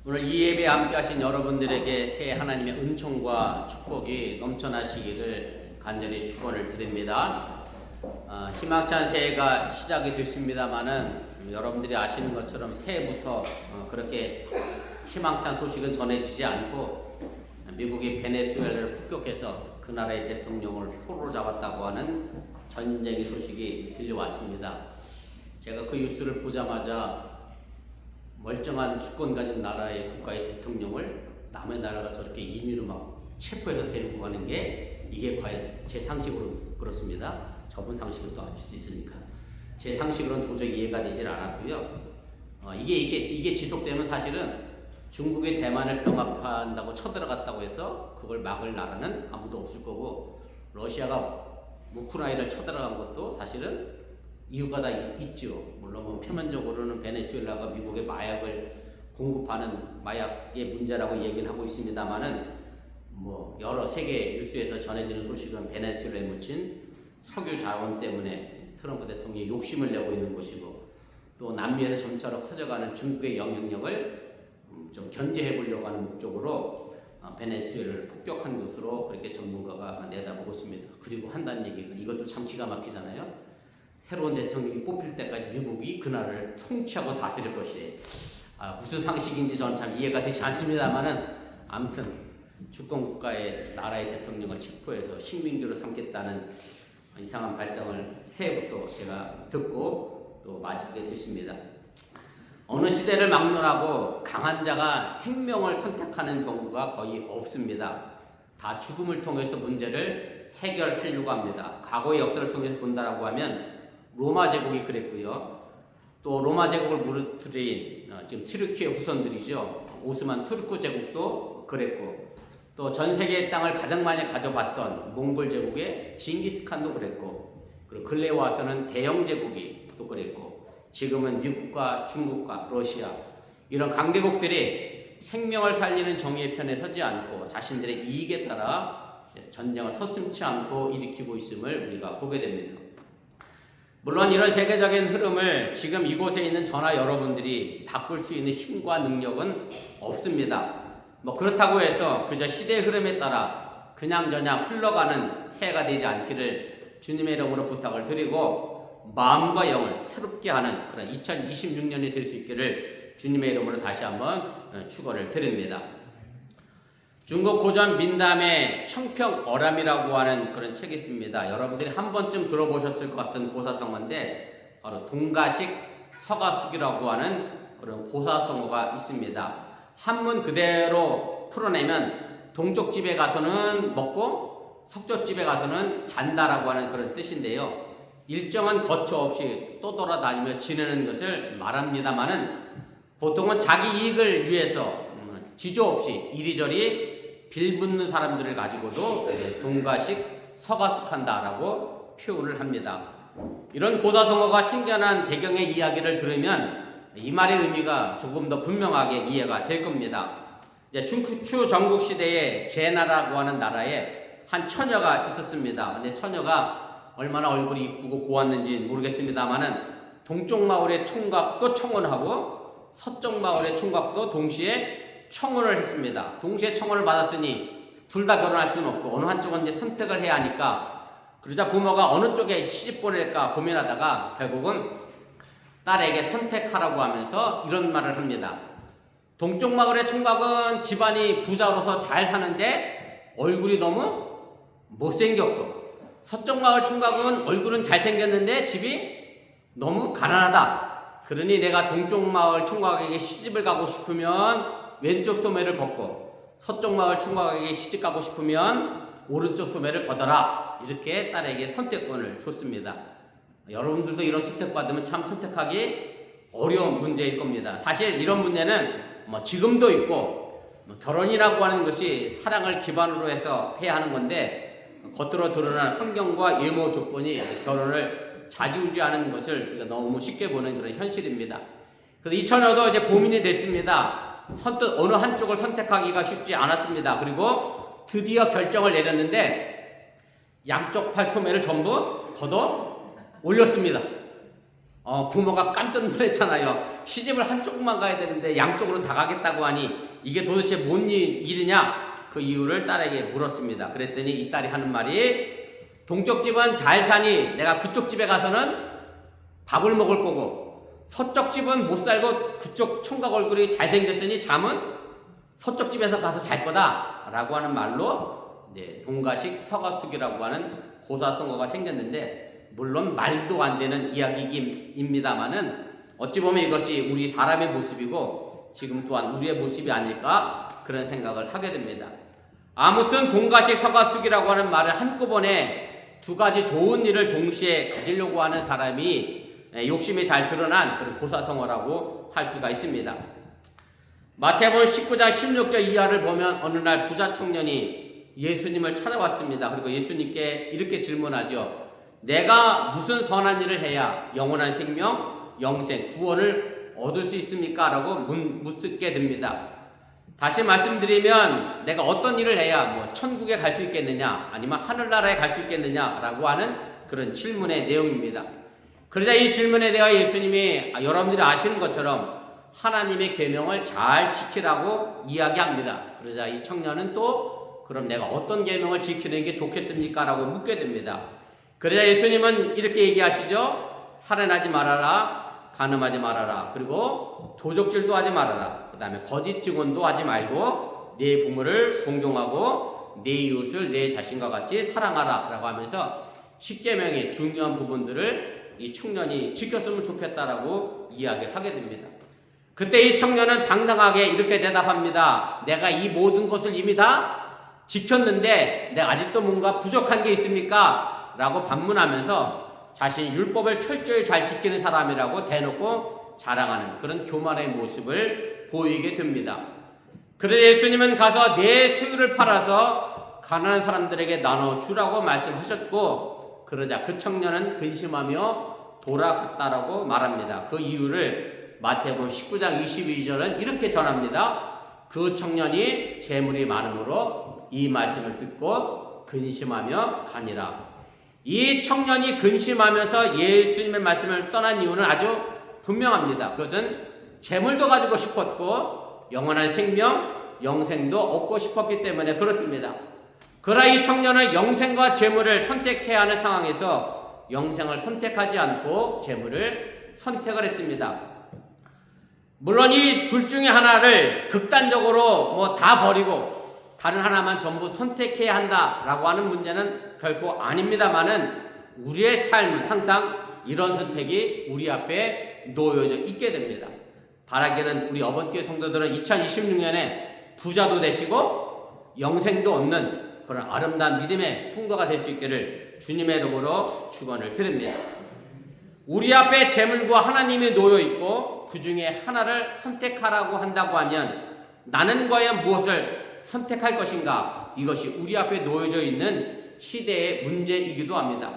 오늘 이 예배에 함께 하신 여러분들에게 새 하나님의 은총과 축복이 넘쳐나시기를 간절히 축원을 드립니다. 희망찬 새해가 시작이 됐습니다마는 여러분들이 아시는 것처럼 새해부터 그렇게 희망찬 소식은 전해지지 않고 미국이 베네수엘라를 폭격해서 그 나라의 대통령을 포로로 잡았다고 하는 전쟁의 소식이 들려왔습니다. 제가 그 뉴스를 보자마자 멀쩡한 주권 가진 나라의 국가의 대통령을 남의 나라가 저렇게 임의로 막 체포해서 데리고 가는 게 이게 과연 제 상식으로 그렇습니다. 저분 상식은 또 아닐 수도 있으니까 제 상식으로는 도저히 이해가 되질 않았고요. 이게 지속되면 사실은 중국이 대만을 병합한다고 쳐들어갔다고 해서 그걸 막을 나라는 아무도 없을 거고, 러시아가 우크라이나를 쳐들어간 것도 사실은 이유가 다 있죠. 물론 표면적으로는 베네수엘라가 미국에 마약을 공급하는 마약의 문제라고 얘기는 하고 있습니다만은 여러 세계 뉴스에서 전해지는 소식은 베네수엘라에 묻힌 석유 자원 때문에 트럼프 대통령이 욕심을 내고 있는 것이고, 또 남미에서 점차로 커져가는 중국의 영향력을 좀 견제해 보려고 하는 목적으로 베네수엘라를 폭격한 것으로 그렇게 전문가가 내다보고 있습니다. 그리고 한다는 얘기가 이것도 참 기가 막히잖아요. 새로운 대통령이 뽑힐 때까지 미국이 그 나라를 통치하고 다스릴 것이래. 무슨 상식인지 저는 참 이해가 되지 않습니다만은, 아무튼 주권 국가의 나라의 대통령을 체포해서 식민지로 삼겠다는 이상한 발상을 새해부터 제가 듣고 또 맞게 됐습니다. 어느 시대를 막론하고 강한 자가 생명을 선택하는 경우가 거의 없습니다. 다 죽음을 통해서 문제를 해결하려고 합니다. 과거의 역사를 통해서 본다라고 하면 로마 제국이 그랬고요. 또 로마 제국을 무너뜨린 지금 튀르키의 후손들이죠. 오스만 투르크 제국도 그랬고, 또 전 세계의 땅을 가장 많이 가져봤던 몽골 제국의 징기스칸도 그랬고, 그리고 근래에 와서는 대영 제국이 또 그랬고, 지금은 미국과 중국과 러시아 이런 강대국들이 생명을 살리는 정의의 편에 서지 않고 자신들의 이익에 따라 전쟁을 서슴지 않고 일으키고 있음을 우리가 보게 됩니다. 물론 이런 세계적인 흐름을 지금 이곳에 있는 저나 여러분들이 바꿀 수 있는 힘과 능력은 없습니다. 그렇다고 해서 그저 시대의 흐름에 따라 그냥저냥 흘러가는 새해가 되지 않기를 주님의 이름으로 부탁을 드리고, 마음과 영을 새롭게 하는 그런 2026년이 될 수 있기를 주님의 이름으로 다시 한번 축원을 드립니다. 중국 고전 민담의 청평어람이라고 하는 그런 책이 있습니다. 여러분들이 한 번쯤 들어보셨을 것 같은 고사성어인데, 바로 동가식 서가숙이라고 하는 그런 고사성어가 있습니다. 한문 그대로 풀어내면 동쪽 집에 가서는 먹고 서쪽 집에 가서는 잔다라고 하는 그런 뜻인데요. 일정한 거처 없이 또 돌아다니며 지내는 것을 말합니다마는, 보통은 자기 이익을 위해서 지조 없이 이리저리 빌붙는 사람들을 가지고도 동가식 서가숙한다라고 표현을 합니다. 이런 고사성어가 생겨난 배경의 이야기를 들으면 이 말의 의미가 조금 더 분명하게 이해가 될 겁니다. 춘추 전국시대에 제나라고 하는 나라에 한 처녀가 있었습니다. 근데 처녀가 얼마나 얼굴이 이쁘고 고왔는지 모르겠습니다만은, 동쪽 마을의 총각도 청혼하고 서쪽 마을의 총각도 동시에 청혼을 했습니다. 동시에 청혼을 받았으니 둘 다 결혼할 수는 없고 어느 한쪽은 이제 선택을 해야 하니까, 그러자 부모가 어느 쪽에 시집 보낼까 고민하다가 결국은 딸에게 선택하라고 하면서 이런 말을 합니다. 동쪽 마을의 총각은 집안이 부자로서 잘 사는데 얼굴이 너무 못생겼고, 서쪽 마을 총각은 얼굴은 잘생겼는데 집이 너무 가난하다. 그러니 내가 동쪽 마을 총각에게 시집을 가고 싶으면 왼쪽 소매를 걷고, 서쪽 마을 총각에게 시집 가고 싶으면 오른쪽 소매를 걷어라. 이렇게 딸에게 선택권을 줬습니다. 여러분들도 이런 선택받으면 참 선택하기 어려운 문제일 겁니다. 사실 이런 문제는 지금도 있고, 결혼이라고 하는 것이 사랑을 기반으로 해서 해야 하는 건데, 겉으로 드러난 환경과 외모 조건이 결혼을 좌지우지하는 것을 우리가 너무 쉽게 보는 그런 현실입니다. 그래서 이 처녀도 이제 고민이 됐습니다. 선뜻 어느 한쪽을 선택하기가 쉽지 않았습니다. 그리고 드디어 결정을 내렸는데 양쪽 팔 소매를 전부 걷어 올렸습니다. 부모가 깜짝 놀랐잖아요. 시집을 한쪽만 가야 되는데 양쪽으로 다 가겠다고 하니 이게 도대체 뭔 일이냐? 그 이유를 딸에게 물었습니다. 그랬더니 이 딸이 하는 말이, 동쪽 집은 잘 사니 내가 그쪽 집에 가서는 밥을 먹을 거고, 서쪽 집은 못 살고 그쪽 총각 얼굴이 잘생겼으니 잠은 서쪽 집에서 가서 잘 거다 라고 하는 말로 동가식 서가숙이라고 하는 고사성어가 생겼는데, 물론 말도 안 되는 이야기입니다만은 어찌 보면 이것이 우리 사람의 모습이고 지금 또한 우리의 모습이 아닐까 그런 생각을 하게 됩니다. 아무튼 동가식 서가숙이라고 하는 말을 한꺼번에 두 가지 좋은 일을 동시에 가지려고 하는 사람이 욕심이 잘 드러난 그런 고사성어라고 할 수가 있습니다. 마태복음 19장 16절 이하를 보면 어느 날 부자 청년이 예수님을 찾아왔습니다. 그리고 예수님께 이렇게 질문하죠. 내가 무슨 선한 일을 해야 영원한 생명, 영생, 구원을 얻을 수 있습니까? 라고 묻게 됩니다. 다시 말씀드리면 내가 어떤 일을 해야 천국에 갈 수 있겠느냐, 아니면 하늘나라에 갈 수 있겠느냐 라고 하는 그런 질문의 내용입니다. 그러자 이 질문에 대해 예수님이 여러분들이 아시는 것처럼 하나님의 계명을 잘 지키라고 이야기합니다. 그러자 이 청년은 또 그럼 내가 어떤 계명을 지키는 게 좋겠습니까? 라고 묻게 됩니다. 그러자 예수님은 이렇게 얘기하시죠. 살인하지 말아라, 간음하지 말아라, 그리고 도적질도 하지 말아라, 그 다음에 거짓 증언도 하지 말고 네 부모를 공경하고 네 이웃을 내 자신과 같이 사랑하라 라고 하면서 십계명의 중요한 부분들을 이 청년이 지켰으면 좋겠다라고 이야기를 하게 됩니다. 그때 이 청년은 당당하게 이렇게 대답합니다. 내가 이 모든 것을 이미 다 지켰는데 내가 아직도 뭔가 부족한 게 있습니까? 라고 반문하면서 자신이 율법을 철저히 잘 지키는 사람이라고 대놓고 자랑하는 그런 교만의 모습을 보이게 됩니다. 그래서 예수님은 가서 내 소유를 팔아서 가난한 사람들에게 나눠주라고 말씀하셨고, 그러자 그 청년은 근심하며 돌아갔다라고 말합니다. 그 이유를 마태복음 19장 22절은 이렇게 전합니다. 그 청년이 재물이 많으므로 이 말씀을 듣고 근심하며 가니라. 이 청년이 근심하면서 예수님의 말씀을 떠난 이유는 아주 분명합니다. 그것은 재물도 가지고 싶었고 영원한 생명, 영생도 얻고 싶었기 때문에 그렇습니다. 그러나 이 청년은 영생과 재물을 선택해야 하는 상황에서 영생을 선택하지 않고 재물을 선택을 했습니다. 물론 이 둘 중에 하나를 극단적으로 다 버리고 다른 하나만 전부 선택해야 한다라고 하는 문제는 결코 아닙니다만은 우리의 삶은 항상 이런 선택이 우리 앞에 놓여져 있게 됩니다. 바라기는 우리 어번교회 성도들은 2026년에 부자도 되시고 영생도 얻는 그런 아름다운 믿음의 성도가 될 수 있기를 주님의 이름으로 축원을 드립니다. 우리 앞에 재물과 하나님이 놓여 있고 그 중에 하나를 선택하라고 한다고 하면 나는 과연 무엇을 선택할 것인가? 이것이 우리 앞에 놓여져 있는 시대의 문제이기도 합니다.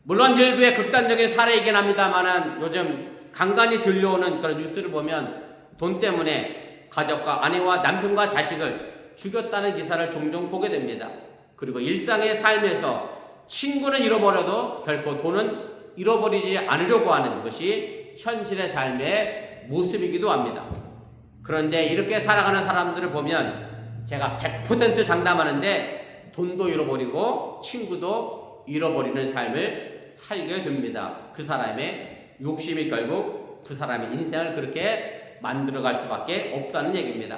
물론 일부의 극단적인 사례이긴 합니다만 요즘 간간히 들려오는 그런 뉴스를 보면 돈 때문에 가족과 아내와 남편과 자식을 죽였다는 기사를 종종 보게 됩니다. 그리고 일상의 삶에서 친구는 잃어버려도 결코 돈은 잃어버리지 않으려고 하는 것이 현실의 삶의 모습이기도 합니다. 그런데 이렇게 살아가는 사람들을 보면 제가 100% 장담하는데 돈도 잃어버리고 친구도 잃어버리는 삶을 살게 됩니다. 그 사람의 욕심이 결국 그 사람의 인생을 그렇게 만들어갈 수밖에 없다는 얘기입니다.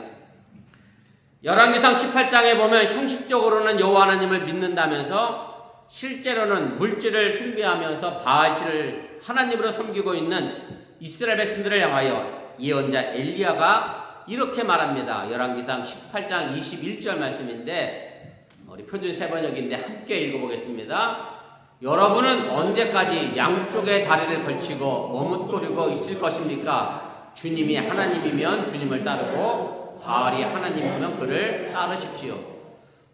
열왕기상 18장에 보면 형식적으로는 여호와 하나님을 믿는다면서 실제로는 물질을 숭배하면서 바알신을 하나님으로 섬기고 있는 이스라엘 백성들을 향하여 예언자 엘리야가 이렇게 말합니다. 열왕기상 18장 21절 말씀인데 우리 표준 세번역인데 함께 읽어보겠습니다. 여러분은 언제까지 양쪽에 다리를 걸치고 머뭇거리고 있을 것입니까? 주님이 하나님이면 주님을 따르고 바알이 하나님이면 그를 따르십시오.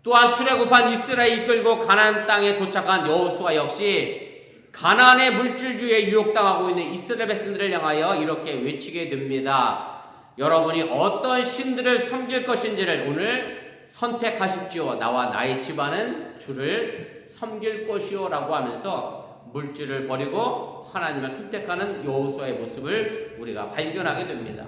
또한 출애굽한 이스라엘 이끌고 가나안 땅에 도착한 여호수아 역시 가나안의 물질주의에 유혹당하고 있는 이스라엘 백성들을 향하여 이렇게 외치게 됩니다. 여러분이 어떤 신들을 섬길 것인지를 오늘 선택하십시오. 나와 나의 집안은 주를 섬길 것이요 라고 하면서 물질을 버리고 하나님을 선택하는 여호수아의 모습을 우리가 발견하게 됩니다.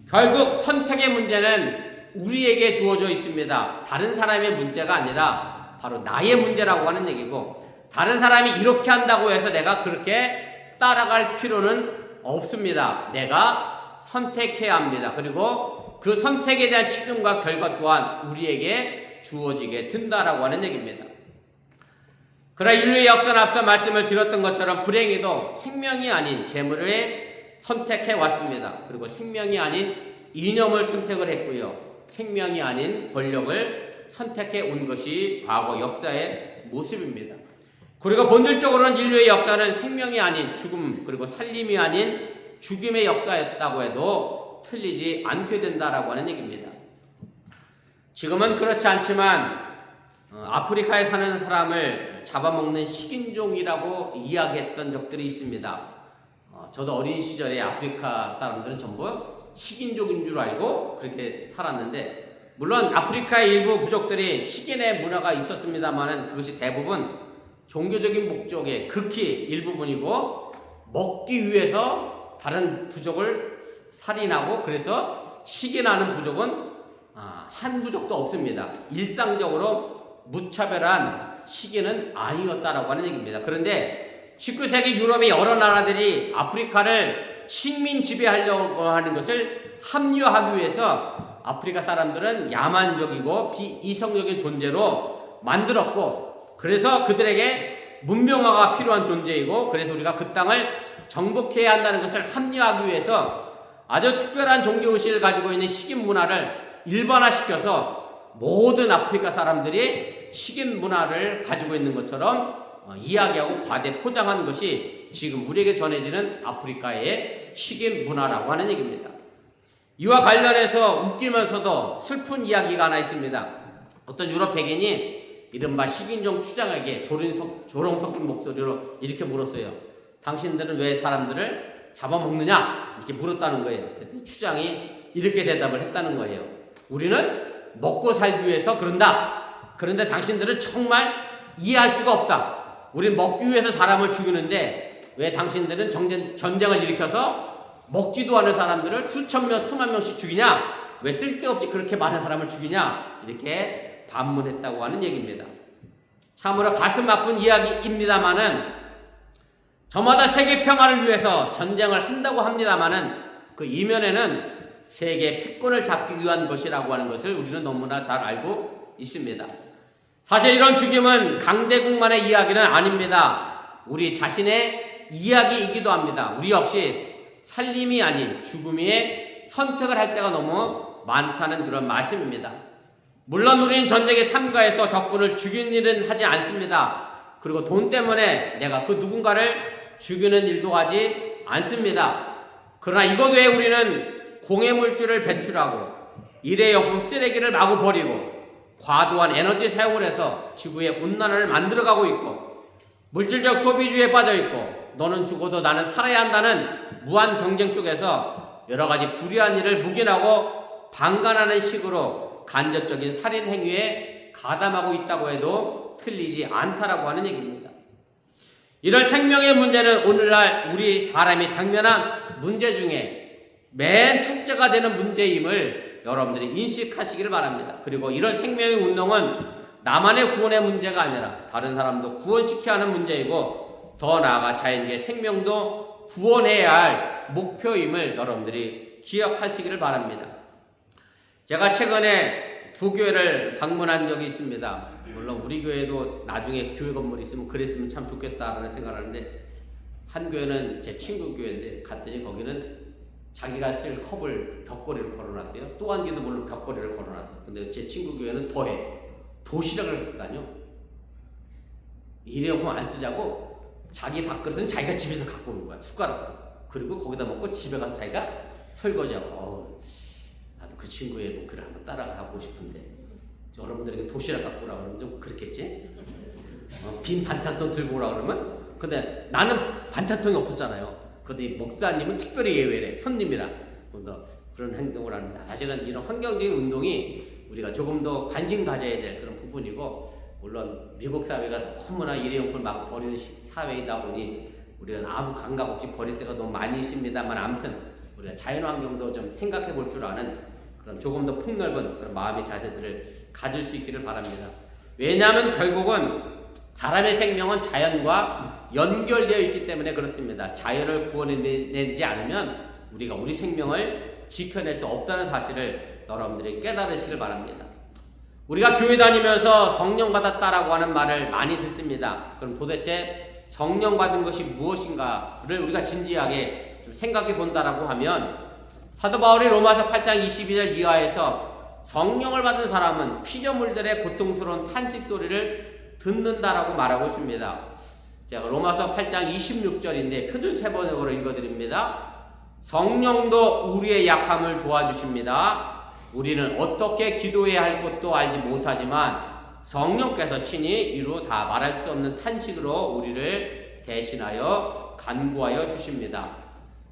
결국 선택의 문제는 우리에게 주어져 있습니다. 다른 사람의 문제가 아니라 바로 나의 문제라고 하는 얘기고, 다른 사람이 이렇게 한다고 해서 내가 그렇게 따라갈 필요는 없습니다. 내가 선택해야 합니다. 그리고 그 선택에 대한 책임과 결과 또한 우리에게 주어지게 된다라고 하는 얘기입니다. 그러나 인류의 역사는 앞서 말씀을 드렸던 것처럼 불행히도 생명이 아닌 재물을 선택해 왔습니다. 그리고 생명이 아닌 이념을 선택을 했고요. 생명이 아닌 권력을 선택해 온 것이 과거 역사의 모습입니다. 그리고 본질적으로는 인류의 역사는 생명이 아닌 죽음, 그리고 살림이 아닌 죽음의 역사였다고 해도 틀리지 않게 된다라고 하는 얘기입니다. 지금은 그렇지 않지만 아프리카에 사는 사람을 잡아먹는 식인종이라고 이야기했던 적들이 있습니다. 저도 어린 시절에 아프리카 사람들은 전부 식인종인 줄 알고 그렇게 살았는데, 물론 아프리카의 일부 부족들이 식인의 문화가 있었습니다만 그것이 대부분 종교적인 목적의 극히 일부분이고, 먹기 위해서 다른 부족을 살인하고 그래서 식인하는 부족은 한 부족도 없습니다. 일상적으로 무차별한 식인은 아니었다라고 하는 얘기입니다. 그런데 19세기 유럽의 여러 나라들이 아프리카를 식민 지배하려고 하는 것을 합리화하기 위해서 아프리카 사람들은 야만적이고 비이성적인 존재로 만들었고, 그래서 그들에게 문명화가 필요한 존재이고, 그래서 우리가 그 땅을 정복해야 한다는 것을 합리화하기 위해서 아주 특별한 종교의식을 가지고 있는 식인 문화를 일반화시켜서 모든 아프리카 사람들이 식인 문화를 가지고 있는 것처럼 이야기하고 과대 포장한 것이 지금 우리에게 전해지는 아프리카의 식인 문화라고 하는 얘기입니다. 이와 관련해서 웃기면서도 슬픈 이야기가 하나 있습니다. 어떤 유럽 백인이 이른바 식인종 추장에게 조롱 섞인 목소리로 이렇게 물었어요. 당신들은 왜 사람들을 잡아먹느냐? 이렇게 물었다는 거예요. 추장이 이렇게 대답을 했다는 거예요. 우리는 먹고 살기 위해서 그런다. 그런데 당신들은 정말 이해할 수가 없다. 우린 먹기 위해서 사람을 죽이는데 왜 당신들은 전쟁을 일으켜서 먹지도 않은 사람들을 수천 명, 수만 명씩 죽이냐? 왜 쓸데없이 그렇게 많은 사람을 죽이냐? 이렇게 반문했다고 하는 얘기입니다. 참으로 가슴 아픈 이야기입니다만은, 저마다 세계 평화를 위해서 전쟁을 한다고 합니다만은 그 이면에는 세계 패권을 잡기 위한 것이라고 하는 것을 우리는 너무나 잘 알고 있습니다. 사실 이런 죽임은 강대국만의 이야기는 아닙니다. 우리 자신의 이야기이기도 합니다. 우리 역시 살림이 아닌 죽음의 선택을 할 때가 너무 많다는 그런 말씀입니다. 물론 우리는 전쟁에 참가해서 적군을 죽이는 일은 하지 않습니다. 그리고 돈 때문에 내가 그 누군가를 죽이는 일도 하지 않습니다. 그러나 이것 외에 우리는 공해물질을 배출하고 일회용품 쓰레기를 마구 버리고 과도한 에너지 사용을 해서 지구의 온난화를 만들어가고 있고, 물질적 소비주의에 빠져있고, 너는 죽어도 나는 살아야 한다는 무한 경쟁 속에서 여러가지 불의한 일을 묵인하고 방관하는 식으로 간접적인 살인 행위에 가담하고 있다고 해도 틀리지 않다라고 하는 얘기입니다. 이런 생명의 문제는 오늘날 우리 사람이 당면한 문제 중에 맨 첫째가 되는 문제임을 여러분들이 인식하시기를 바랍니다. 그리고 이런 생명의 운동은 나만의 구원의 문제가 아니라 다른 사람도 구원시켜야 하는 문제이고, 더 나아가 자연계의 생명도 구원해야 할 목표임을 여러분들이 기억하시기를 바랍니다. 제가 최근에 두 교회를 방문한 적이 있습니다. 물론 우리 교회도 나중에 교회 건물이 있으면 그랬으면 참 좋겠다라는 생각을 하는데, 한 교회는 제 친구 교회인데 갔더니 거기는 자기가 쓸 컵을 벽걸이로 걸어놨어요. 또 한 개도 물론 벽걸이를 걸어놨어요. 근데 제 친구 교회는 더해. 도시락을 갖고 다녀. 일회용품 안 쓰자고 자기 밥그릇은 자기가 집에서 갖고 오는 거야. 숟가락도. 그리고 거기다 먹고 집에 가서 자기가 설거지하고. 나도 그 친구의 목표를 한번 따라가고 싶은데, 여러분들에게 도시락 갖고 오라고 그러면 좀 그렇겠지? 빈 반찬통 들고 오라고 그러면? 근데 나는 반찬통이 없었잖아요. 근데 목사님은 특별히 예외래. 손님이라. 그런 행동을 합니다. 사실은 이런 환경적인 운동이 우리가 조금 더 관심 가져야 될 그런 부분이고, 물론 미국 사회가 너무나 일회용품을 막 버리는 사회이다 보니 우리가 아무 감각 없이 버릴 때가 너무 많이 있습니다만, 아무튼 우리가 자연환경도 좀 생각해 볼 줄 아는 그런 조금 더 폭넓은 그런 마음의 자세들을 가질 수 있기를 바랍니다. 왜냐하면 결국은 사람의 생명은 자연과 연결되어 있기 때문에 그렇습니다. 자연을 구원해내지 않으면 우리가 우리 생명을 지켜낼 수 없다는 사실을 여러분들이 깨달으시길 바랍니다. 우리가 교회 다니면서 성령 받았다라고 하는 말을 많이 듣습니다. 그럼 도대체 성령 받은 것이 무엇인가를 우리가 진지하게 좀 생각해 본다라고 하면, 사도 바울이 로마서 8장 22절 이하에서 성령을 받은 사람은 피조물들의 고통스러운 탄식 소리를 듣는다라고 말하고 있습니다. 제가 로마서 8장 26절인데 표준 세번역으로 읽어드립니다. 성령도 우리의 약함을 도와주십니다. 우리는 어떻게 기도해야 할 것도 알지 못하지만 성령께서 친히 이루 다 말할 수 없는 탄식으로 우리를 대신하여 간구하여 주십니다.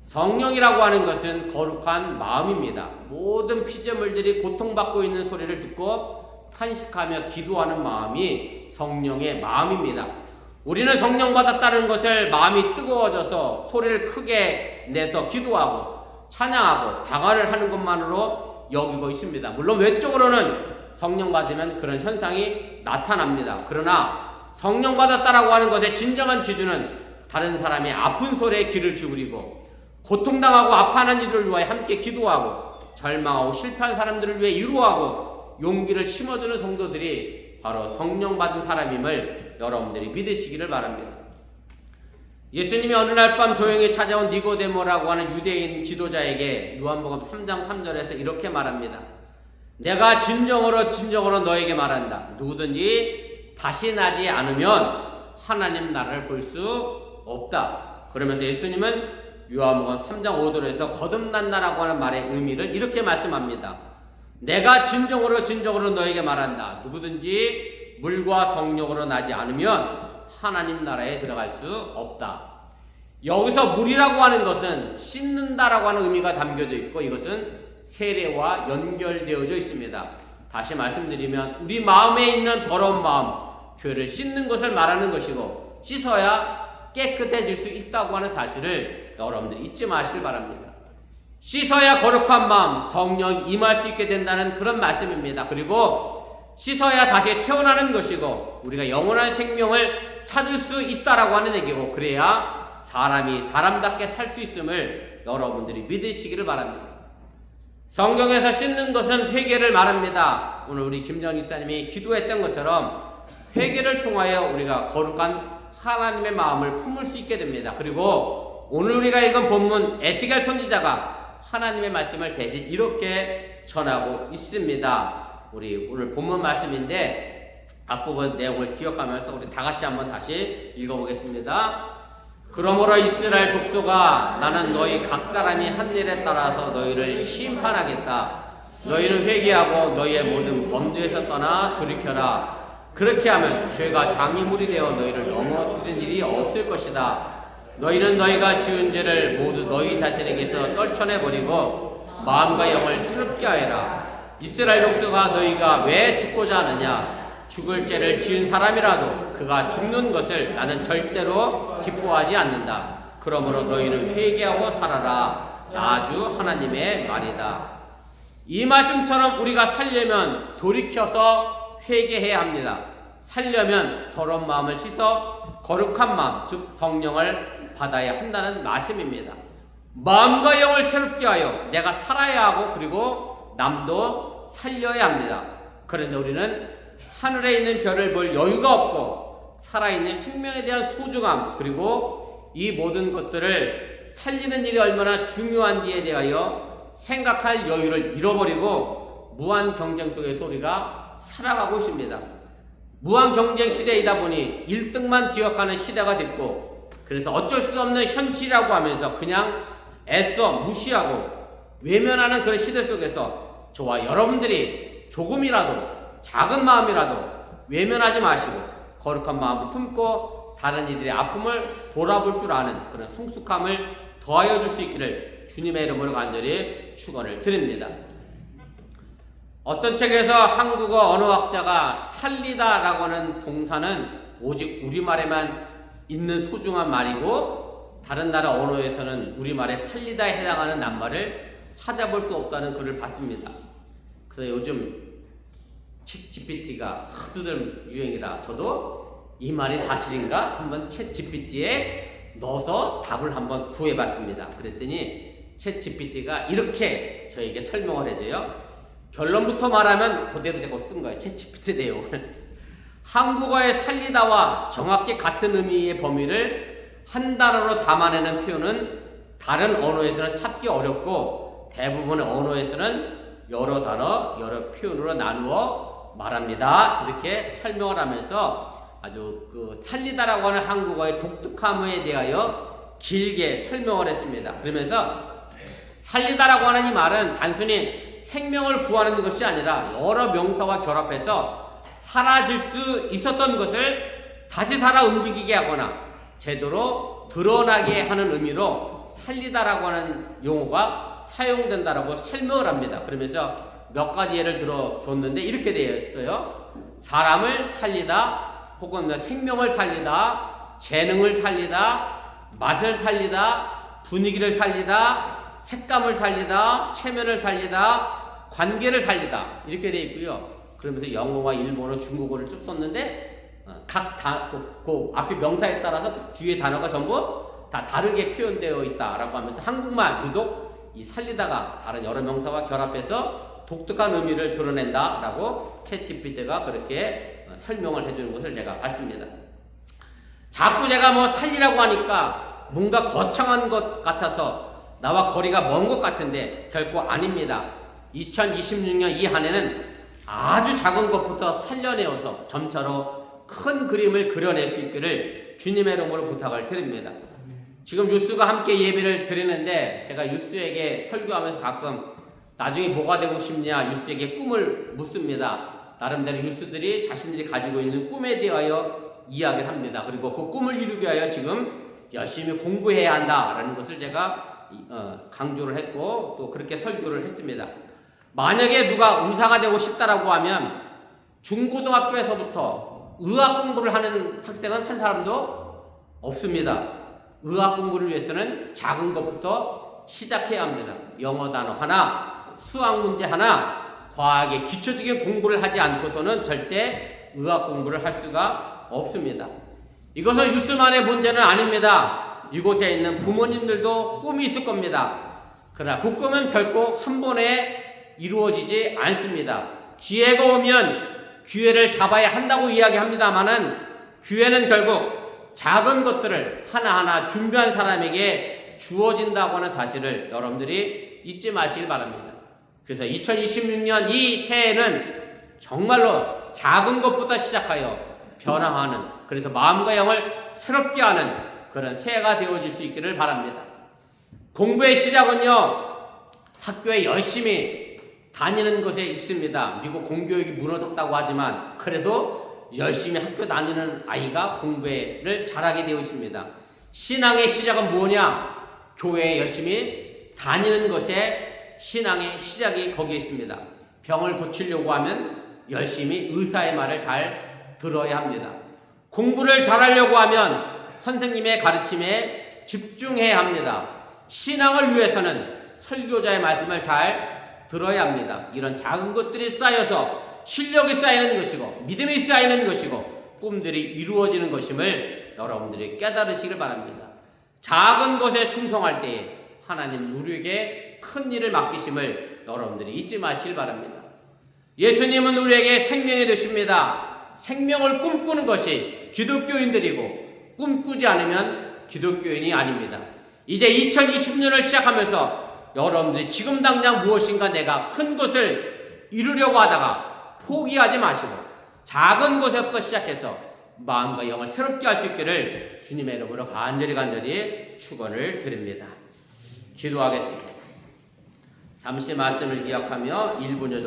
성령이라고 하는 것은 거룩한 마음입니다. 모든 피조물들이 고통받고 있는 소리를 듣고 탄식하며 기도하는 마음이 성령의 마음입니다. 우리는 성령 받았다는 것을 마음이 뜨거워져서 소리를 크게 내서 기도하고 찬양하고 방언을 하는 것만으로 여기고 있습니다. 물론 외적으로는 성령 받으면 그런 현상이 나타납니다. 그러나 성령 받았다라고 하는 것의 진정한 기준은 다른 사람의 아픈 소리에 귀를 기울이고 고통당하고 아파하는 이들을 위하여 함께 기도하고 절망하고 실패한 사람들을 위해 위로하고 용기를 심어주는 성도들이 바로 성령 받은 사람임을 여러분들이 믿으시기를 바랍니다. 예수님이 어느 날 밤 조용히 찾아온 니고데모라고 하는 유대인 지도자에게 요한복음 3장 3절에서 이렇게 말합니다. 내가 진정으로 너에게 말한다. 누구든지 다시 나지 않으면 하나님 나라를 볼 수 없다. 그러면서 예수님은 요한복음 3장 5절에서 거듭난다라고 하는 말의 의미를 이렇게 말씀합니다. 내가 진정으로 너에게 말한다. 누구든지 물과 성령으로 나지 않으면 하나님 나라에 들어갈 수 없다. 여기서 물이라고 하는 것은 씻는다라고 하는 의미가 담겨져 있고 이것은 세례와 연결되어져 있습니다. 다시 말씀드리면 우리 마음에 있는 더러운 마음, 죄를 씻는 것을 말하는 것이고 씻어야 깨끗해질 수 있다고 하는 사실을 여러분들 잊지 마시길 바랍니다. 씻어야 거룩한 마음, 성령이 임할 수 있게 된다는 그런 말씀입니다. 그리고 씻어야 다시 태어나는 것이고 우리가 영원한 생명을 찾을 수 있다라고 하는 얘기고, 그래야 사람이 사람답게 살 수 있음을 여러분들이 믿으시기를 바랍니다. 성경에서 씻는 것은 회개를 말합니다. 오늘 우리 김정희 목사님이 기도했던 것처럼 회개를 통하여 우리가 거룩한 하나님의 마음을 품을 수 있게 됩니다. 그리고 오늘 우리가 읽은 본문 에스겔 선지자가 하나님의 말씀을 대신 이렇게 전하고 있습니다. 우리 오늘 본문 말씀인데 앞부분 내용을 기억하면서 우리 다 같이 한번 다시 읽어보겠습니다. 그러므로 이스라엘 족속아, 나는 너희 각 사람이 한 일에 따라서 너희를 심판하겠다. 너희는 회개하고 너희의 모든 범죄에서 떠나 돌이켜라. 그렇게 하면 죄가 장미물이 되어 너희를 넘어뜨린 일이 없을 것이다. 너희는 너희가 지은 죄를 모두 너희 자신에게서 떨쳐내버리고 마음과 영을 새롭게 하여라. 이스라엘 족속아, 너희가 왜 죽고자 하느냐? 죽을 죄를 지은 사람이라도 그가 죽는 것을 나는 절대로 기뻐하지 않는다. 그러므로 너희는 회개하고 살아라. 나 주 하나님의 말이다. 이 말씀처럼 우리가 살려면 돌이켜서 회개해야 합니다. 살려면 더러운 마음을 씻어 거룩한 마음, 즉 성령을 받아야 한다는 말씀입니다. 마음과 영을 새롭게 하여 내가 살아야 하고 그리고 남도 살려야 합니다. 그런데 우리는 하늘에 있는 별을 볼 여유가 없고 살아있는 생명에 대한 소중함, 그리고 이 모든 것들을 살리는 일이 얼마나 중요한지에 대하여 생각할 여유를 잃어버리고 무한 경쟁 속에서 우리가 살아가고 있습니다. 무한 경쟁 시대이다 보니 1등만 기억하는 시대가 됐고, 그래서 어쩔 수 없는 현실이라고 하면서 그냥 애써 무시하고 외면하는 그런 시대 속에서 저와 여러분들이 조금이라도 작은 마음이라도 외면하지 마시고 거룩한 마음을 품고 다른 이들의 아픔을 돌아볼 줄 아는 그런 성숙함을 더하여 줄 수 있기를 주님의 이름으로 간절히 축원을 드립니다. 어떤 책에서 한국어 언어학자가 살리다라고 하는 동사는 오직 우리말에만 있는 소중한 말이고 다른 나라 언어에서는 우리말에 살리다에 해당하는 낱말을 찾아볼 수 없다는 글을 봤습니다. 그래서 요즘 챗 GPT가 하도들 유행이라 저도 이 말이 사실인가 한번 챗 GPT에 넣어서 답을 한번 구해봤습니다. 그랬더니 챗 GPT가 이렇게 저에게 설명을 해줘요. 결론부터 말하면 그대로 제가 쓴 거예요. 챗 GPT 내용을. 한국어의 살리다와 정확히 같은 의미의 범위를 한 단어로 담아내는 표현은 다른 언어에서는 찾기 어렵고 대부분의 언어에서는 여러 단어, 여러 표현으로 나누어 말합니다. 이렇게 설명을 하면서 아주 그 살리다라고 하는 한국어의 독특함에 대하여 길게 설명을 했습니다. 그러면서 살리다라고 하는 이 말은 단순히 생명을 구하는 것이 아니라 여러 명사와 결합해서 사라질 수 있었던 것을 다시 살아 움직이게 하거나 제대로 드러나게 하는 의미로 살리다라고 하는 용어가 사용된다라고 설명을 합니다. 그러면서 몇 가지 예를 들어 줬는데 이렇게 되어 있어요. 사람을 살리다, 혹은 생명을 살리다, 재능을 살리다, 맛을 살리다, 분위기를 살리다, 색감을 살리다, 체면을 살리다, 관계를 살리다 이렇게 되어 있고요. 그러면서 영어와 일본어, 중국어를 쭉 썼는데 그 앞에 명사에 따라서 뒤에 단어가 전부 다 다르게 표현되어 있다라고 하면서 한국만 유독 이 살리다가 다른 여러 명사와 결합해서 독특한 의미를 드러낸다라고 챗 GPT가 그렇게 설명을 해주는 것을 제가 봤습니다. 자꾸 제가 뭐 살리라고 하니까 뭔가 거창한 것 같아서 나와 거리가 먼 것 같은데 결코 아닙니다. 2026년 이 한 해는 아주 작은 것부터 살려내어서 점차로 큰 그림을 그려낼 수 있기를 주님의 이름으로 부탁을 드립니다. 지금 유스가 함께 예배를 드리는데 제가 유스에게 설교하면서 가끔 나중에 뭐가 되고 싶냐 유스에게 꿈을 묻습니다. 나름대로 유스들이 자신들이 가지고 있는 꿈에 대하여 이야기를 합니다. 그리고 그 꿈을 이루기 위하여 지금 열심히 공부해야 한다라는 것을 제가 강조를 했고 또 그렇게 설교를 했습니다. 만약에 누가 의사가 되고 싶다라고 하면 중고등학교에서부터 의학 공부를 하는 학생은 한 사람도 없습니다. 의학 공부를 위해서는 작은 것부터 시작해야 합니다. 영어 단어 하나, 수학 문제 하나, 과학의 기초적인 공부를 하지 않고서는 절대 의학 공부를 할 수가 없습니다. 이것은 유스만의 문제는 아닙니다. 이곳에 있는 부모님들도 꿈이 있을 겁니다. 그러나 그 꿈은 결코 한 번에 이루어지지 않습니다. 기회가 오면 기회를 잡아야 한다고 이야기합니다만은 기회는 결국 작은 것들을 하나하나 준비한 사람에게 주어진다고 하는 사실을 여러분들이 잊지 마시길 바랍니다. 그래서 2026년 이 새해는 정말로 작은 것부터 시작하여 변화하는, 그래서 마음과 영을 새롭게 하는 그런 새해가 되어질 수 있기를 바랍니다. 공부의 시작은요, 학교에 열심히 다니는 것에 있습니다. 미국 공교육이 무너졌다고 하지만 그래도 열심히 학교 다니는 아이가 공부를 잘하게 되어 있습니다. 신앙의 시작은 뭐냐? 교회에 열심히 다니는 것에 신앙의 시작이 거기에 있습니다. 병을 고치려고 하면 열심히 의사의 말을 잘 들어야 합니다. 공부를 잘하려고 하면 선생님의 가르침에 집중해야 합니다. 신앙을 위해서는 설교자의 말씀을 잘 들어야 합니다. 이런 작은 것들이 쌓여서 실력이 쌓이는 것이고 믿음이 쌓이는 것이고 꿈들이 이루어지는 것임을 여러분들이 깨달으시길 바랍니다. 작은 것에 충성할 때에 하나님은 우리에게 큰 일을 맡기심을 여러분들이 잊지 마시길 바랍니다. 예수님은 우리에게 생명이 되십니다. 생명을 꿈꾸는 것이 기독교인들이고 꿈꾸지 않으면 기독교인이 아닙니다. 이제 2020년을 시작하면서 여러분들이 지금 당장 무엇인가 내가 큰 것을 이루려고 하다가 포기하지 마시고 작은 것에부터 시작해서 마음과 영을 새롭게 할 수 있기를 주님의 이름으로 간절히 축원을 드립니다. 기도하겠습니다. 잠시 말씀을 기억하며 1분 정도